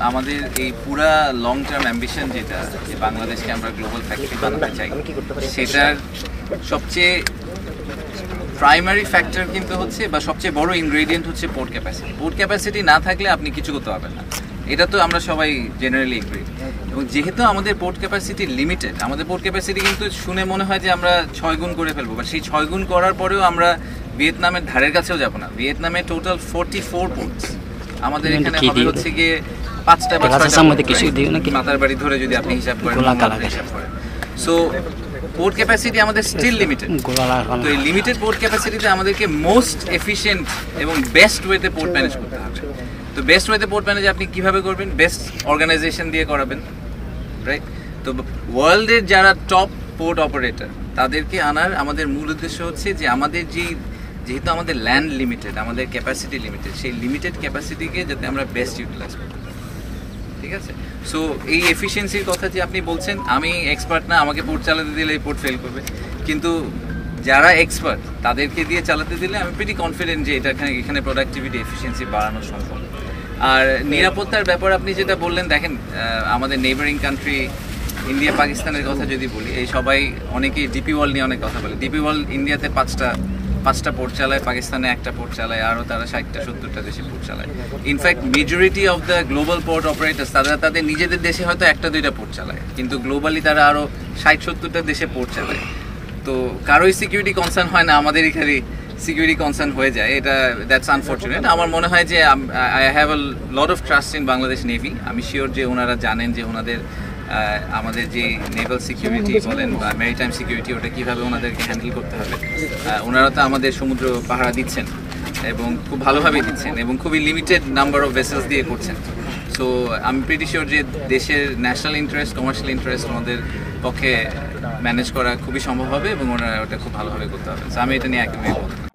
আমাদের এই পুরা লং টার্ম অ্যাম্বিশন যেটা যে বাংলাদেশকে আমরা গ্লোবাল ফ্যাক্টরি বানাতে চাই, সেটার সবচেয়ে প্রাইমারি ফ্যাক্টর কিন্তু হচ্ছে বা সবচেয়ে বড় ইনগ্রেডিয়েন্ট হচ্ছে পোর্ট ক্যাপাসিটি। পোর্ট ক্যাপাসিটি না থাকলে আপনি কিছু করতে পারবেন না, এটা তো আমরা সবাই জেনারেলি এগ্রি। এবং যেহেতু আমাদের পোর্ট ক্যাপাসিটি লিমিটেড, আমাদের পোর্ট ক্যাপাসিটি কিন্তু শুনে মনে হয় যে আমরা 6 গুণ করে ফেলবো, বা সেই 6 গুণ করার পরেও আমরা ভিয়েতনামের ধারের কাছেও যাব না। ভিয়েতনামে টোটাল 44 পোর্টস, আমাদের এখানে হবে হচ্ছে গিয়ে 5টা বা 6টা মাতার বাড়ি ধরে যদি আপনি হিসাব করেন, সো পোর্ট ক্যাপাসিটি আমাদের স্টিল লিমিটেড। তো এই লিমিটেড পোর্ট ক্যাপাসিটিতে আমাদেরকে মোস্ট এফিশিয়েন্ট এবং বেস্ট ওয়েতে পোর্ট ম্যানেজ করতে হবে। তো বেস্ট ওয়েতে পোর্ট ম্যানেজ আপনি কীভাবে করবেন? বেস্ট অর্গানাইজেশন দিয়ে করাবেন, রাইট? তো ওয়ার্ল্ডের যারা টপ পোর্ট অপারেটর তাদেরকে আনার আমাদের মূল উদ্দেশ্য হচ্ছে যে আমাদের যেহেতু আমাদের ল্যান্ড লিমিটেড, আমাদের ক্যাপাসিটি লিমিটেড, সেই লিমিটেড ক্যাপাসিটিকে যাতে আমরা বেস্ট ইউটিলাইজ করতে পারি, ঠিক আছে? সো এই এফিসিয়েন্সির কথা যে আপনি বলছেন, আমি এক্সপার্ট না, আমাকে পোর্ট চালাতে দিলে এই পোর্ট ফেল করবে, কিন্তু যারা এক্সপার্ট তাদেরকে দিয়ে চালাতে দিলে আমি প্রিটি কনফিডেন্ট যে এখানে প্রোডাক্টিভিটি এফিসিয়েন্সি বাড়ানো সম্ভব। আর নিরাপত্তার ব্যাপার আপনি যেটা বললেন, দেখেন আমাদের নেইবারিং কান্ট্রি ইন্ডিয়া পাকিস্তানের কথা যদি বলি, এই সবাই অনেকেই ডিপি ওয়ার্ল্ড নিয়ে অনেক কথা বলে। ডিপি ওয়ার্ল্ড ইন্ডিয়াতে 5টা পোর্ট চালায়, পাকিস্তানে 1টা পোর্ট চালায়, আরও তারা 60-70টা দেশে পোর্ট চালায়। In fact majority of the global port operators তাদের নিজেদের দেশে হয়তো 1-2টা পোর্ট চালায়, কিন্তু গ্লোবালি তারা আরও 60-70টা দেশে পোর্ট চালায়। তো কারোই সিকিউরিটি কনসার্ন হয় না, আমাদের এখানে সিকিউরিটি কনসার্ন হয়ে যায়, এটা দ্যাটস আনফর্চুনেট। আমার মনে হয় যে I have a lot of trust in Bangladesh navy. আমি শিওর যে ওনারা জানেন যে ওনাদের আমাদের যে নেভাল সিকিউরিটি বলেন বা ম্যারিটাইম সিকিউরিটি, ওটা কীভাবে ওনাদেরকে হ্যান্ডেল করতে হবে। ওনারা তো আমাদের সমুদ্র পাহারা দিচ্ছেন এবং খুব ভালোভাবেই দিচ্ছেন এবং খুবই লিমিটেড নাম্বার অফ ভেসেলস দিয়ে করছেন। সো আমি প্রিটি শিওর যে দেশের ন্যাশনাল ইন্টারেস্ট, কমার্শিয়াল ইন্টারেস্ট ওনাদের পক্ষে ম্যানেজ করা খুবই সম্ভব হবে এবং ওনারা ওটা খুব ভালোভাবে করতে হবে। সো আমি এটা নিয়ে একদমই বলবো।